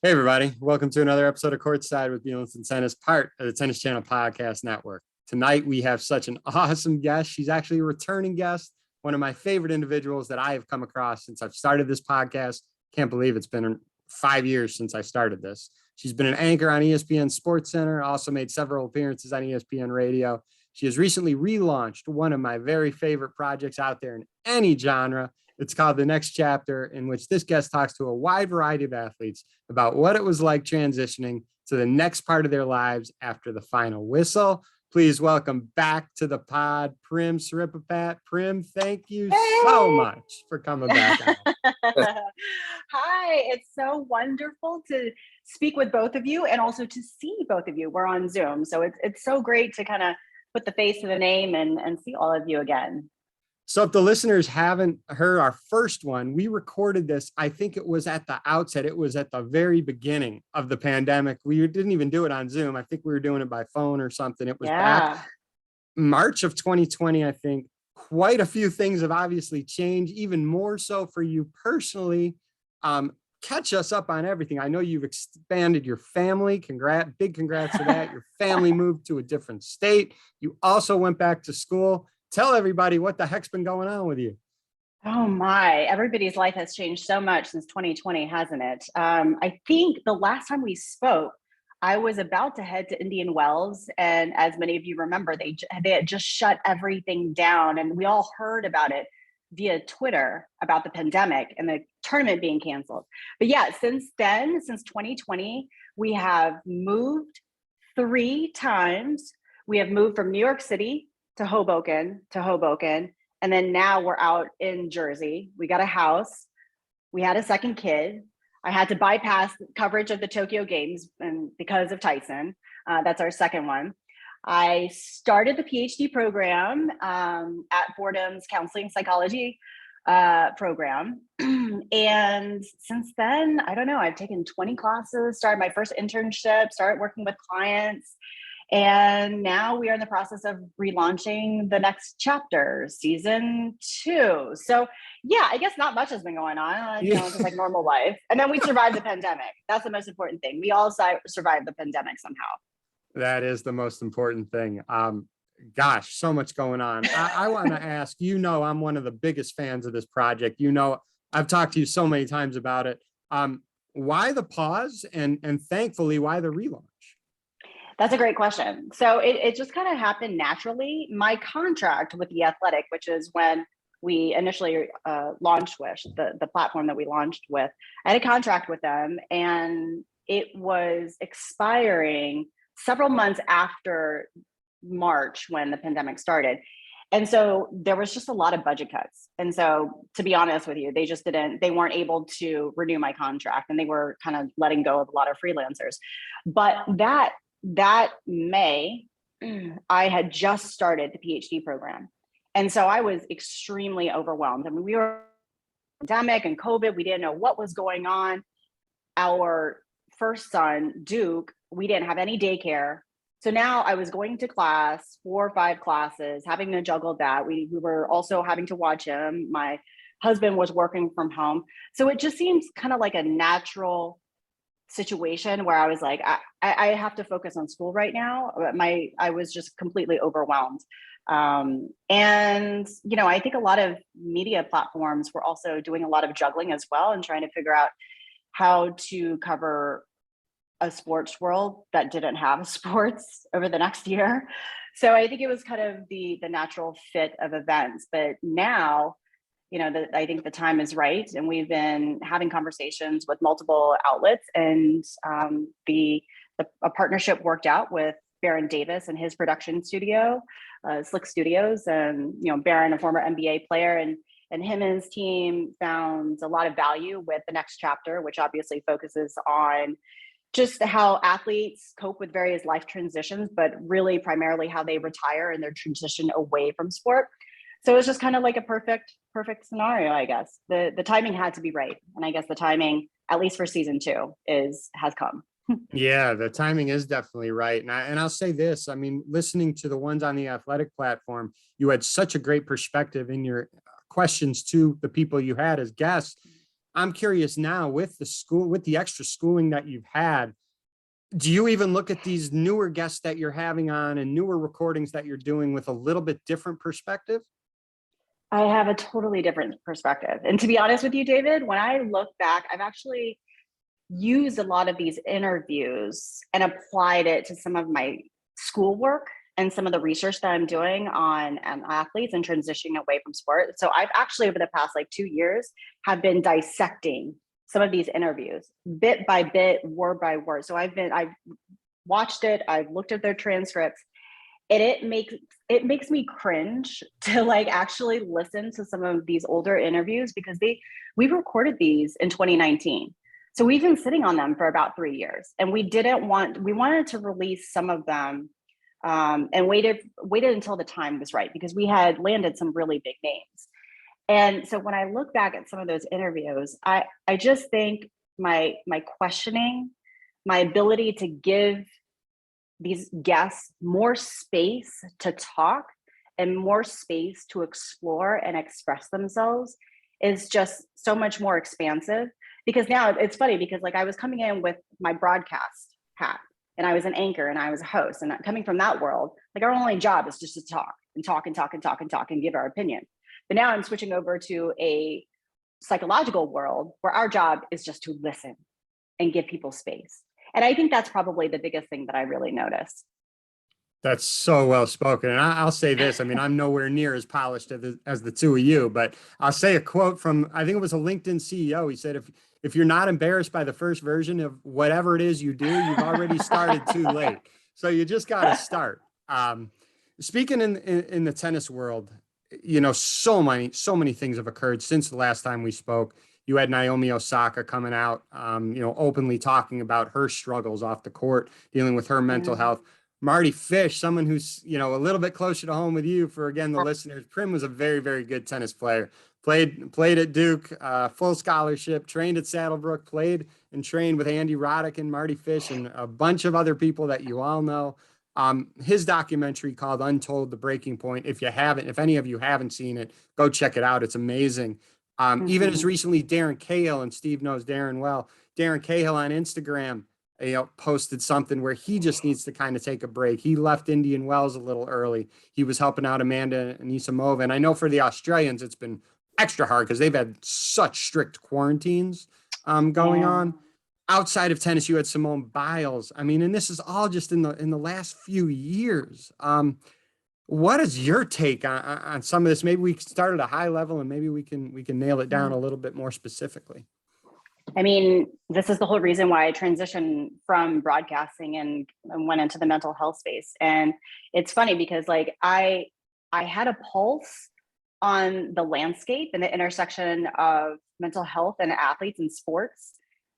Hey, everybody. Welcome to another episode of Courtside with Beilinson, part of the Tennis Channel Podcast Network. Tonight, we have such an awesome guest. She's actually a returning guest, one of my favorite individuals that I have come across since I've started this podcast. Can't believe it's been 5 years since I started this. She's been an anchor on ESPN SportsCenter, also made several appearances on ESPN Radio. She has recently relaunched one of my very favorite projects out there in any genre. It's called The Next Chapter, in which this guest talks to a wide variety of athletes about what it was like transitioning to the next part of their lives after the final whistle. Please welcome back to the pod, Prim Siripipat. Prim, thank you so much for coming back on. Hi, it's so wonderful to speak with both of you and also to see both of you. We're on Zoom, so it's so great to kind of put the face to the name and see all of you again. So if the listeners haven't heard our first one, we recorded this. I think it was at the outset. It was at the very beginning of the pandemic. We didn't even do it on Zoom. I think we were doing it by phone or something. It was back March of 2020, I think. Quite a few things have obviously changed, even more so for you personally. Catch us up on everything. I know you've expanded your family. Big congrats to that. Your family moved to a different state. You also went back to school. Tell everybody what the heck's been going on with you. Oh my, everybody's life has changed so much since 2020, hasn't it? I think the last time we spoke, I was about to head to Indian Wells. And as many of you remember, they had just shut everything down. And we all heard about it via Twitter about the pandemic and the tournament being canceled. But yeah, since then, since 2020, we have moved 3 times. We have moved from New York City to Hoboken, and then now we're out in Jersey. We got a house. We had a second kid. I had to bypass coverage of the Tokyo Games and because of Tyson. That's our second one. I started the PhD program at Fordham's Counseling Psychology program. And since then, I don't know, I've taken 20 classes, started my first internship, started working with clients. And now we are in the process of relaunching The Next Chapter, season 2. So yeah, I guess not much has been going on, just like normal life. And then we survived the pandemic. That's the most important thing. We all survived the pandemic somehow. That is the most important thing. Gosh, so much going on. I want to ask, I'm one of the biggest fans of this project. I've talked to you so many times about it. Why the pause and thankfully, why the relaunch? That's a great question. So it just kind of happened naturally. My contract with The Athletic, which is when we initially launched with the platform that we launched with, I had a contract with them and it was expiring several months after March when the pandemic started. And so there was just a lot of budget cuts. And so to be honest with you, they weren't able to renew my contract and they were kind of letting go of a lot of freelancers. But that May, I had just started the PhD program. And so I was extremely overwhelmed. I mean, we were pandemic and COVID, we didn't know what was going on. Our first son, Duke, we didn't have any daycare. So now I was going to class, 4 or 5 classes, having to juggle that. We were also having to watch him. My husband was working from home. So it just seems kind of like a natural situation where I was like, I have to focus on school right now. I was just completely overwhelmed. And, I think a lot of media platforms were also doing a lot of juggling as well and trying to figure out how to cover a sports world that didn't have sports over the next year. So I think it was kind of the natural fit of events. But now, I think the time is right. And we've been having conversations with multiple outlets and a partnership worked out with Baron Davis and his production studio, Slick Studios. And, Baron, a former NBA player, and him and his team found a lot of value with The Next Chapter, which obviously focuses on just how athletes cope with various life transitions, but really primarily how they retire and their transition away from sport. So it was just kind of like a perfect scenario, I guess. The timing had to be right. And I guess the timing, at least for season 2, has come. Yeah, the timing is definitely right. And I'll say this, I mean, listening to the ones on the Athletic platform, you had such a great perspective in your questions to the people you had as guests. I'm curious now, with the school, with the extra schooling that you've had, do you even look at these newer guests that you're having on and newer recordings that you're doing with a little bit different perspective? I have a totally different perspective. And to be honest with you, David, when I look back, I've actually used a lot of these interviews and applied it to some of my schoolwork and some of the research that I'm doing on athletes and transitioning away from sport. So I've actually, over the past like 2 years, have been dissecting some of these interviews bit by bit, word by word. So I've watched it, I've looked at their transcripts, and it makes me cringe to like actually listen to some of these older interviews, because we recorded these in 2019. So we've been sitting on them for about 3 years, and we wanted to release some of them, and waited until the time was right, because we had landed some really big names. And so when I look back at some of those interviews, I just think my questioning, my ability to give these guests more space to talk and more space to explore and express themselves is just so much more expansive. Because now it's funny, because like I was coming in with my broadcast hat, and I was an anchor and I was a host, and coming from that world, like our only job is just to talk and talk and talk and talk and talk and give our opinion. But now I'm switching over to a psychological world where our job is just to listen and give people space. And I think that's probably the biggest thing that I really noticed. That's so well spoken. And I'll say this. I mean, I'm nowhere near as polished as the two of you, but I'll say a quote from, I think it was a LinkedIn CEO. He said, if you're not embarrassed by the first version of whatever it is you do, you've already started too late. So you just got to start. Speaking in the tennis world, you know, so many things have occurred since the last time we spoke. You had Naomi Osaka coming out, you know, openly talking about her struggles off the court, dealing with her mental health. Marty Fish, someone who's, you know, a little bit closer to home with you, for, again, the listeners. Prim was a very, very good tennis player. Played at Duke, full scholarship, trained at Saddlebrook, played and trained with Andy Roddick and Marty Fish and a bunch of other people that you all know. His documentary called Untold: The Breaking Point. If any of you haven't seen it, go check it out. It's amazing. Even as recently, Darren Cahill, and Steve knows Darren well, Darren Cahill on Instagram, you know, posted something where he just needs to kind of take a break. He left Indian Wells a little early. He was helping out Amanda Anisimova. And I know for the Australians, it's been extra hard because they've had such strict quarantines going on. Outside of tennis, you had Simone Biles. I mean, and this is all just in the last few years. What is your take on some of this? Maybe we can start at a high level, and maybe we can nail it down a little bit more specifically. I mean, this is the whole reason why I transitioned from broadcasting and went into the mental health space. And it's funny because like I had a pulse on the landscape and the intersection of mental health and athletes and sports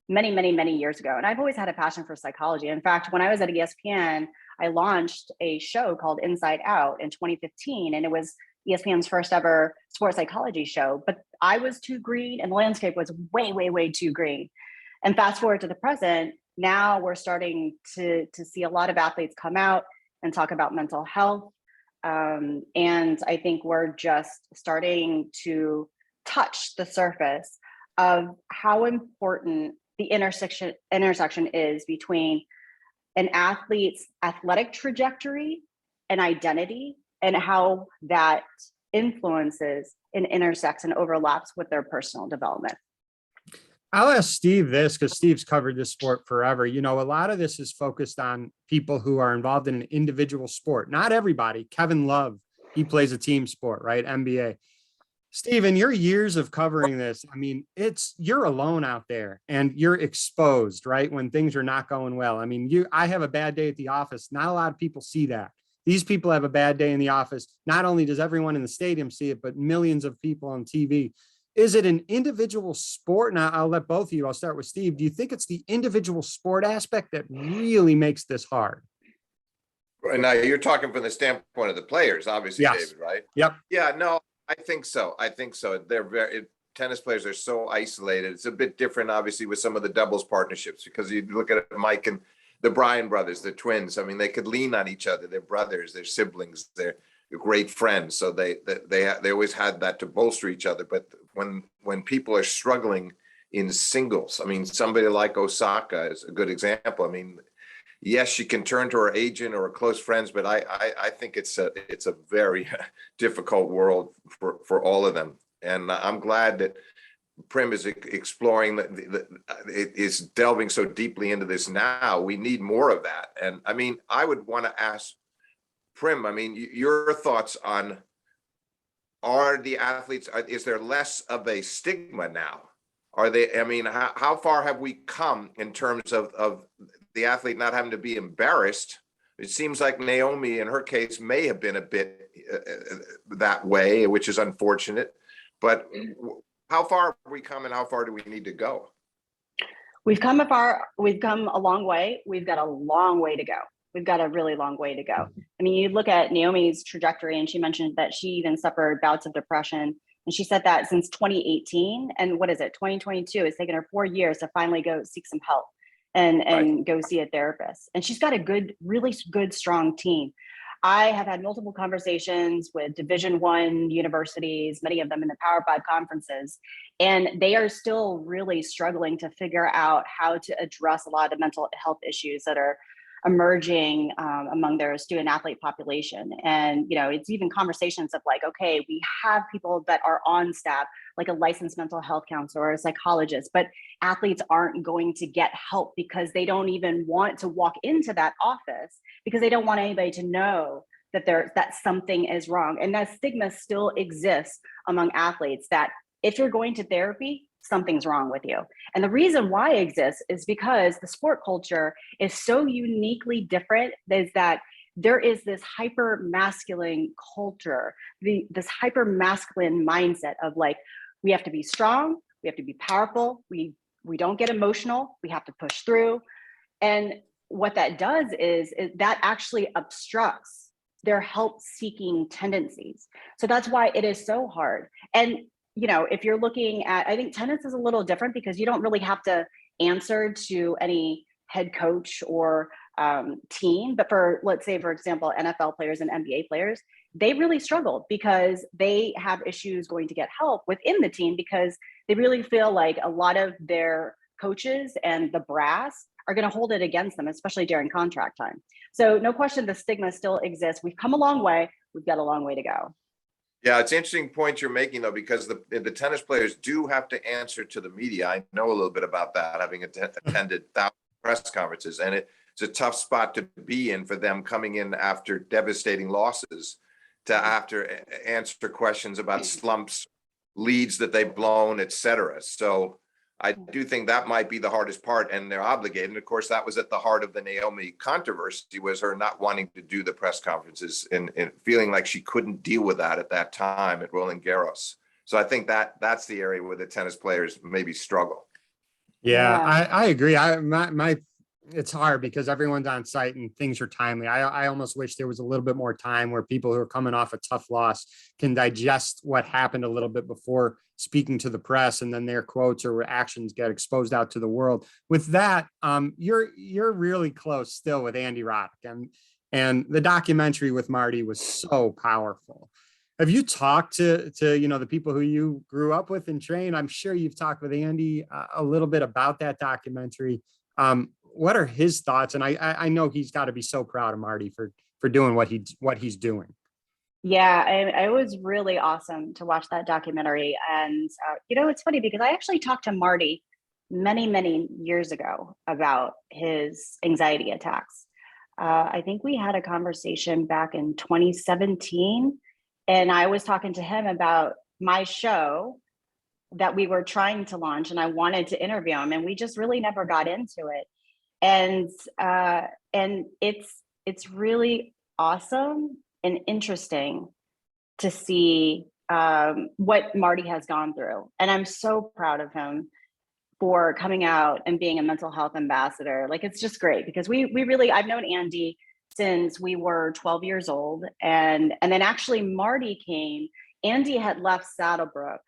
many years ago. And I've always had a passion for psychology. In fact, when I was at ESPN, I launched a show called Inside Out in 2015, and it was ESPN's first ever sports psychology show. But I was too green and the landscape was way too green. And fast forward to the present, now we're starting to see a lot of athletes come out and talk about mental health. And I think we're just starting to touch the surface of how important the intersection is between an athlete's athletic trajectory and identity, and how that influences and intersects and overlaps with their personal development. I'll ask Steve this, because Steve's covered this sport forever. You know, a lot of this is focused on people who are involved in an individual sport. Not everybody. Kevin Love, he plays a team sport, right? NBA. Steve, in your years of covering this, I mean, you're alone out there and you're exposed, right? When things are not going well. I mean, I have a bad day at the office. Not a lot of people see that. These people have a bad day in the office. Not only does everyone in the stadium see it, but millions of people on TV. Is it an individual sport? And I'll let both of you, I'll start with Steve. Do you think it's the individual sport aspect that really makes this hard? Now you're talking from the standpoint of the players, obviously, yes. David, right? Yep. Yeah, no, I think so. Tennis players are so isolated. It's a bit different, obviously, with some of the doubles partnerships, because you look at Mike and the Bryan brothers, the twins. I mean, they could lean on each other. They're brothers, they're siblings, they're great friends. So they always had that to bolster each other. But when people are struggling in singles. I mean, somebody like Osaka is a good example. I mean, yes, she can turn to her agent or her close friends, but I think it's a very difficult world for all of them. And I'm glad that Prim is exploring is delving so deeply into this now. We need more of that. And I mean, I would want to ask Prim, I mean, your thoughts on, are the athletes, is there less of a stigma now? Are they, I mean, how far have we come in terms of the athlete not having to be embarrassed? It seems like Naomi, in her case, may have been a bit that way, which is unfortunate. But how far have we come, and how far do we need to go? We've come a long way. We've got a long way to go. We've got a really long way to go. I mean, you look at Naomi's trajectory, and she mentioned that she even suffered bouts of depression. And she said that since 2018, and what is it, 2022, it's taken her 4 years to finally go seek some help and go see a therapist. And she's got a really good, strong team. I have had multiple conversations with Division I universities, many of them in the Power 5 conferences, and they are still really struggling to figure out how to address a lot of the mental health issues that are emerging among their student athlete population. And, you know, it's even conversations of like, okay, we have people that are on staff, like a licensed mental health counselor or a psychologist, but athletes aren't going to get help because they don't even want to walk into that office because they don't want anybody to know that something is wrong. And that stigma still exists among athletes that if you're going to therapy, something's wrong with you. And the reason why it exists is because the sport culture is so uniquely different, is that there is this hyper masculine culture, this hyper masculine mindset of like, we have to be strong, we have to be powerful, we don't get emotional, we have to push through. And what that does is that actually obstructs their help seeking tendencies. So that's why it is so hard. And you know, if you're looking at, I think tennis is a little different because you don't really have to answer to any head coach or team. But for, let's say, for example, NFL players and NBA players, they really struggle because they have issues going to get help within the team because they really feel like a lot of their coaches and the brass are going to hold it against them, especially during contract time. So no question, the stigma still exists. We've come a long way. We've got a long way to go. Yeah, it's an interesting point you're making, though, because the tennis players do have to answer to the media. I know a little bit about that, having attended thousands of press conferences, and it's a tough spot to be in for them coming in after devastating losses to after answer questions about slumps, leads that they've blown, etc. So I do think that might be the hardest part, and they're obligated. And of course, that was at the heart of the Naomi controversy, was her not wanting to do the press conferences and feeling like she couldn't deal with that at that time at Roland Garros. So I think that's the area where the tennis players maybe struggle. Yeah. I agree. It's hard because everyone's on site and things are timely. I almost wish there was a little bit more time where people who are coming off a tough loss can digest what happened a little bit before speaking to the press, and then their quotes or actions get exposed out to the world. With that, you're really close still with Andy Roddick, and the documentary with Marty was so powerful. Have you talked to the people who you grew up with and trained? I'm sure you've talked with Andy a little bit about that documentary. What are his thoughts? And I know he's got to be so proud of Marty for doing what he's doing. Yeah, it was really awesome to watch that documentary. And, it's funny because I actually talked to Marty many, many years ago about his anxiety attacks. I think we had a conversation back in 2017, and I was talking to him about my show that we were trying to launch, and I wanted to interview him, and we just really never got into it. And it's really awesome and interesting to see what Marty has gone through. And I'm so proud of him for coming out and being a mental health ambassador. Like, it's just great because we really, I've known Andy since we were 12 years old. And then actually Marty came. Andy had left Saddlebrook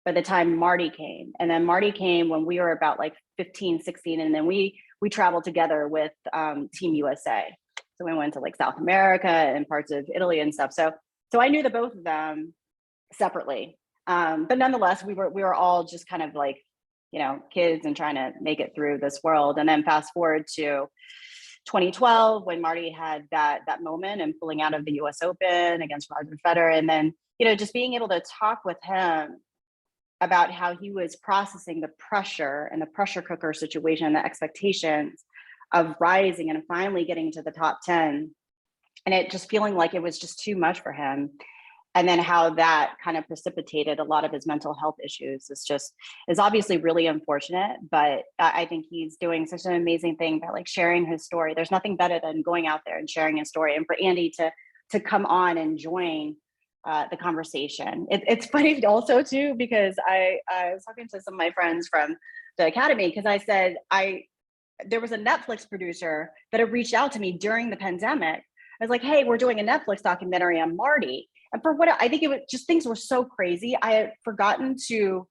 by the time Marty came. And then Marty came when we were about like 15, 16. And then we traveled together with Team USA. So we went to like South America and parts of Italy and stuff. So I knew the both of them separately. But nonetheless, we were all just kind of like kids and trying to make it through this world. And then fast forward to 2012 when Marty had that moment and pulling out of the US Open against Roger Federer. And then, just being able to talk with him about how he was processing the pressure and the pressure cooker situation, the expectations of rising and finally getting to the top 10, and it just feeling like it was just too much for him. And then how that kind of precipitated a lot of his mental health issues is obviously really unfortunate, but I think he's doing such an amazing thing by like sharing his story. There's nothing better than going out there and sharing his story. And for Andy to come on and join the conversation. It's funny also too, because I was talking to some of my friends from the Academy, because I said, there was a Netflix producer that had reached out to me during the pandemic. I was like, hey, we're doing a Netflix documentary on Marty. And for what I think it was just, things were so crazy. I had forgotten to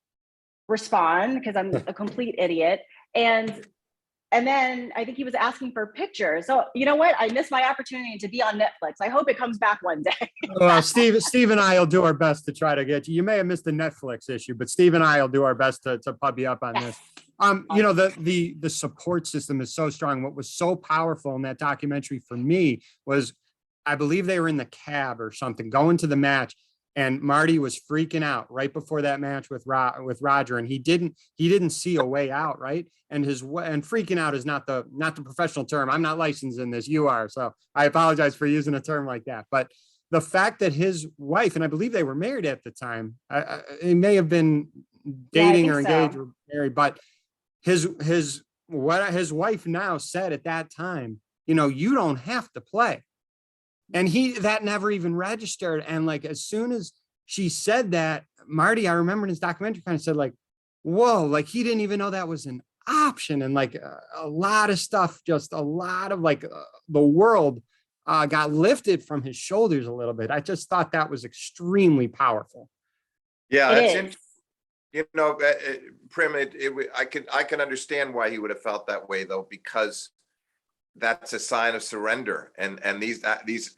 respond because I'm a complete idiot. And then I think he was asking for pictures. So you know what? I missed my opportunity to be on Netflix. I hope it comes back one day. Well, Steve and I will do our best to try to get you. You may have missed the Netflix issue, but Steve and I will do our best to pub you up on this. The support system is so strong. What was so powerful in that documentary for me was, I believe they were in the cab or something going to the match, and Marty was freaking out right before that match with Roger, and he didn't see a way out, right? And freaking out is not the professional term. I'm not licensed in this. You are, so I apologize for using a term like that. But the fact that his wife, and I believe they were married at the time, it may have been dating or engaged or married, but what his wife now said at that time, you don't have to play. And that never even registered. And like, as soon as she said that, Marty, I remember in his documentary kind of said like, whoa, like he didn't even know that was an option. And like a lot of stuff, just a lot of like the world got lifted from his shoulders a little bit. I just thought that was extremely powerful. Yeah, that's interesting. Prim, I can understand why he would have felt that way though, because that's a sign of surrender, and these athletes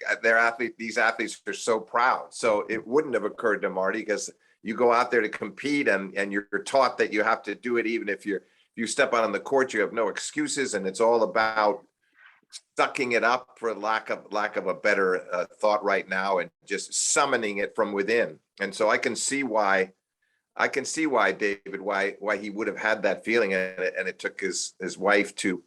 are so proud. So it wouldn't have occurred to Marty, because you go out there to compete and you're taught that you have to do it. Even if you step out on the court, you have no excuses, and it's all about sucking it up, for lack of a better thought right now, and just summoning it from within. And so I can see why David, why he would have had that feeling, and it took his wife to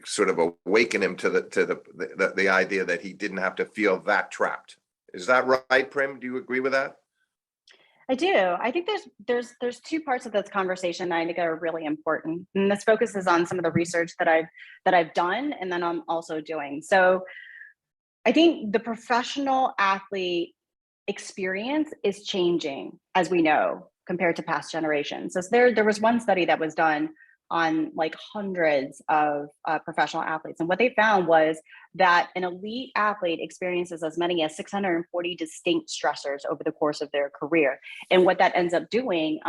sort of awaken him to the idea that he didn't have to feel that trapped. Is that right, Prim? Do you agree with that? I do. I think there's two parts of this conversation that I think are really important, and this focuses on some of the research that I've done, and then I'm also doing. So I think the professional athlete experience is changing, as we know, compared to past generations. So there was one study that was done on like hundreds of professional athletes. And what they found was that an elite athlete experiences as many as 640 distinct stressors over the course of their career. And what that ends up doing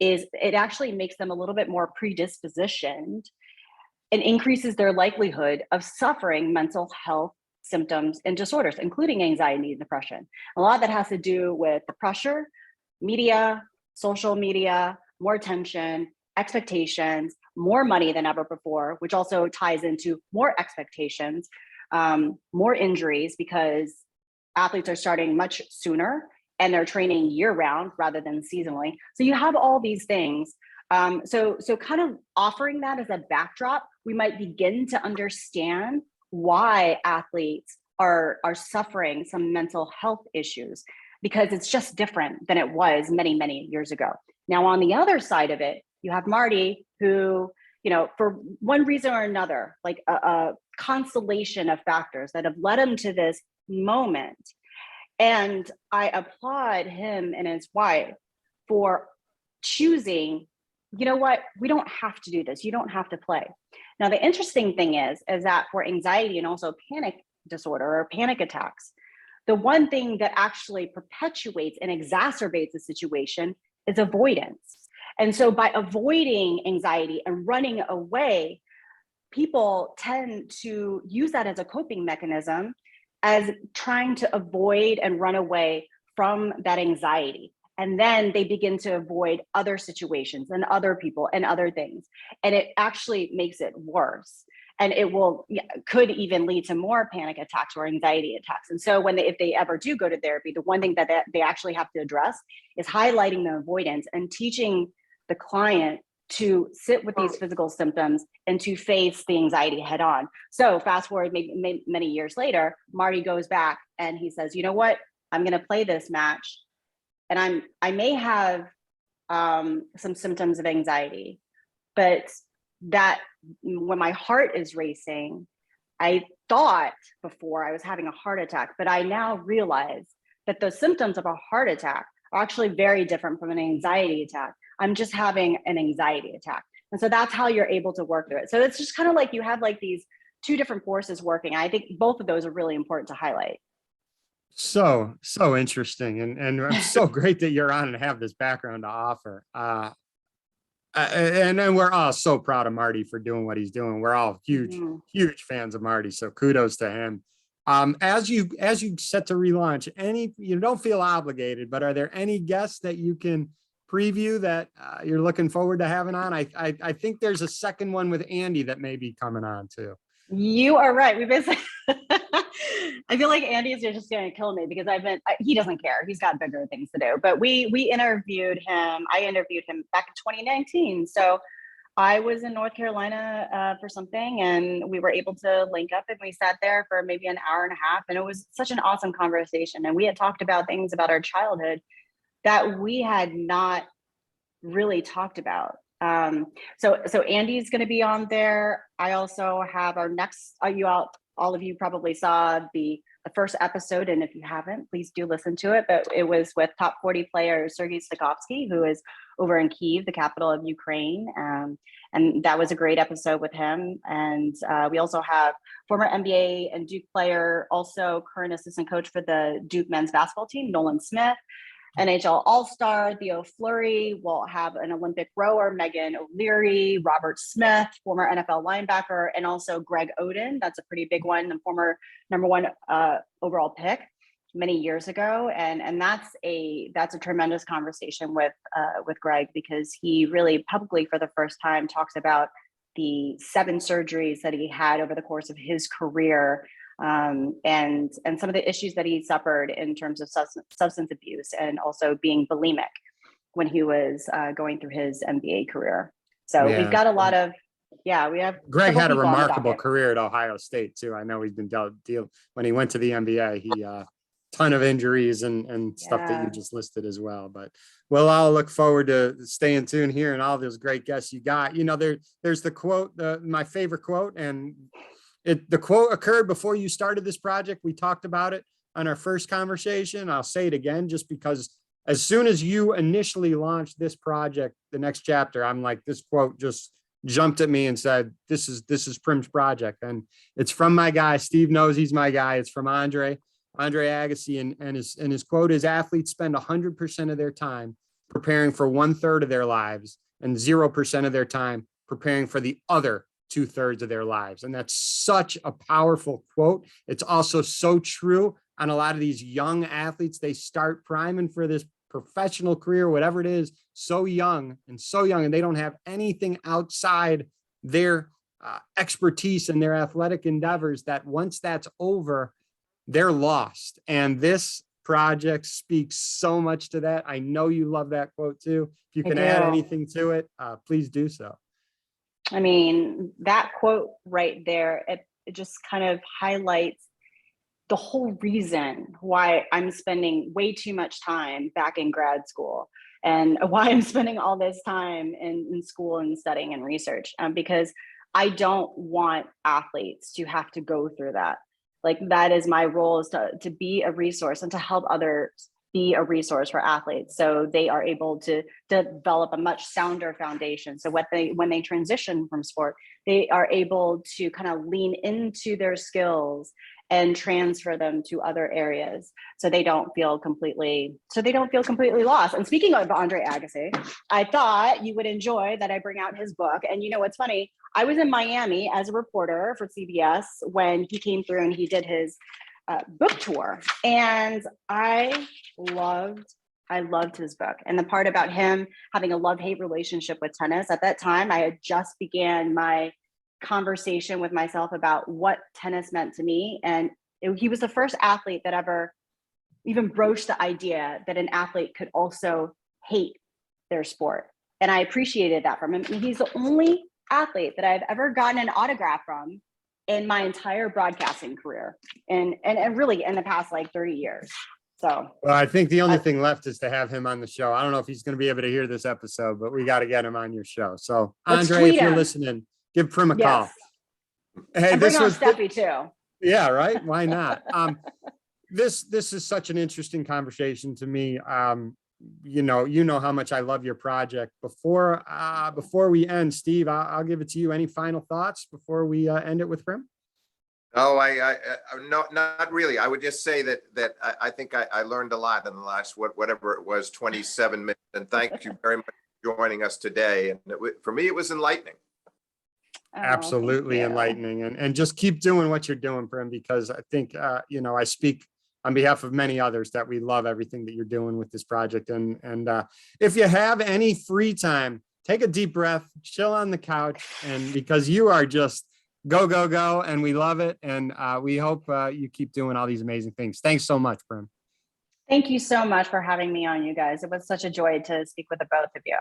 is it actually makes them a little bit more predispositioned and increases their likelihood of suffering mental health symptoms and disorders, including anxiety and depression. A lot of that has to do with the pressure, media, social media, more attention, expectations, more money than ever before, which also ties into more expectations, more injuries, because athletes are starting much sooner and they're training year round rather than seasonally. So you have all these things. So kind of offering that as a backdrop, we might begin to understand why athletes are suffering some mental health issues, because it's just different than it was many, many years ago. Now, on the other side of it, you have Marty, who, for one reason or another, like a constellation of factors that have led him to this moment. And I applaud him and his wife for choosing, you know what, we don't have to do this. You don't have to play. Now, the interesting thing is that for anxiety and also panic disorder or panic attacks, the one thing that actually perpetuates and exacerbates the situation is avoidance. And so by avoiding anxiety and running away, people tend to use that as a coping mechanism, as trying to avoid and run away from that anxiety. And then they begin to avoid other situations and other people and other things. And it actually makes it worse. And it could even lead to more panic attacks or anxiety attacks. And so if they ever do go to therapy, the one thing that they actually have to address is highlighting the avoidance and teaching the client to sit with these physical symptoms and to face the anxiety head on. So fast forward maybe many years later, Marty goes back and he says, you know what, I'm going to play this match. And I may have some symptoms of anxiety, but that when my heart is racing, I thought before I was having a heart attack, but I now realize that the symptoms of a heart attack are actually very different from an anxiety attack. I'm just having an anxiety attack. And so that's how you're able to work through it. So it's just kind of like you have like these two different forces working. I think both of those are really important to highlight. So interesting. And I'm so great that you're on and have this background to offer. And then we're all so proud of Marty for doing what he's doing. We're all huge fans of Marty. So kudos to him. As you set to relaunch, you don't feel obligated, but are there any guests that you can preview that you're looking forward to having on? I think there's a second one with Andy that may be coming on too. You are right. We basically, I feel like Andy's just going to kill me because he doesn't care. He's got bigger things to do, but we interviewed him. I interviewed him back in 2019. So I was in North Carolina for something, and we were able to link up, and we sat there for maybe an hour and a half, and it was such an awesome conversation. And we had talked about things about our childhood that we had not really talked about. So Andy's going to be on there. I also have our next, all of you probably saw the first episode, and if you haven't, please do listen to it. But it was with top 40 player Sergei Stakhovsky, who is over in Kyiv, the capital of Ukraine. And that was a great episode with him. And we also have former NBA and Duke player, also current assistant coach for the Duke men's basketball team, Nolan Smith. NHL All-Star Theo Fleury. Will have an Olympic rower, Megan O'Leary, Robert Smith, former NFL linebacker, and also Greg Oden. That's a pretty big one, the former #1 overall pick many years ago. And that's a tremendous conversation with Greg, because he really publicly for the first time talks about the 7 surgeries that he had over the course of his career. And some of the issues that he suffered in terms of substance abuse, and also being bulimic when he was going through his NBA career. So we've got a lot of, we have. Greg had a remarkable career at Ohio State too. I know he's been when he went to the NBA, he ton of injuries and stuff that you just listed as well. But we'll all look forward to staying tuned here and all those great guests you got. You know, there's the quote, my favorite quote, and the quote occurred before you started this project. We talked about it on our first conversation. I'll say it again, just because as soon as you initially launched this project, the next chapter, I'm like, this quote just jumped at me and said, this is Prim's project. And it's from my guy. Steve knows he's my guy. It's from Andre Agassi. And his quote is, athletes spend 100% of their time preparing for 1/3 of their lives and 0% of their time preparing for the other 2/3 of their lives. And that's such a powerful quote. It's also so true on a lot of these young athletes. They start priming for this professional career, whatever it is, so young, and they don't have anything outside their expertise and their athletic endeavors, that once that's over, they're lost. And this project speaks so much to that. I know you love that quote too. If you can add anything to it, please do so. I mean, that quote right there, it just kind of highlights the whole reason why I'm spending way too much time back in grad school, and why I'm spending all this time in school and studying and research, because I don't want athletes to have to go through that. Like, that is my role, is to be a resource and to help others be a resource for athletes, so they are able to develop a much sounder foundation. So when they transition from sport, they are able to kind of lean into their skills and transfer them to other areas, so they don't feel completely lost. And speaking of Andre Agassi, I thought you would enjoy that I bring out his book. And you know what's funny? I was in Miami as a reporter for CBS when he came through and he did his book tour, and I loved I loved his book. And the part about him having a love-hate relationship with tennis, at that time, I had just began my conversation with myself about what tennis meant to me. And he was the first athlete that ever even broached the idea that an athlete could also hate their sport. And I appreciated that from him. And he's the only athlete that I've ever gotten an autograph from in my entire broadcasting career. And really in the past like 30 years. So, well, I think the only thing left is to have him on the show. I don't know if he's going to be able to hear this episode, but we got to get him on your show. So, let's Andre, if tweet you're him. Listening, give Prim a Yes. call. Hey, And bring on Steffi too. Yeah, right. Why not? This is such an interesting conversation to me. You know how much I love your project. Before we end, Steve, I'll give it to you. Any final thoughts before we end it with Prim? Oh, no, not really. I would just say that I think I learned a lot in the last, whatever it was, 27 minutes. And thank you very much for joining us today. And for me, it was enlightening. Oh, Absolutely enlightening. And just keep doing what you're doing, Prim, because I think, I speak on behalf of many others that we love everything that you're doing with this project. And if you have any free time, take a deep breath, chill on the couch, and because you are just go, and we love it. And we hope you keep doing all these amazing things. Thanks so much, Prim. Thank you so much for having me on, you guys. It was such a joy to speak with the both of you.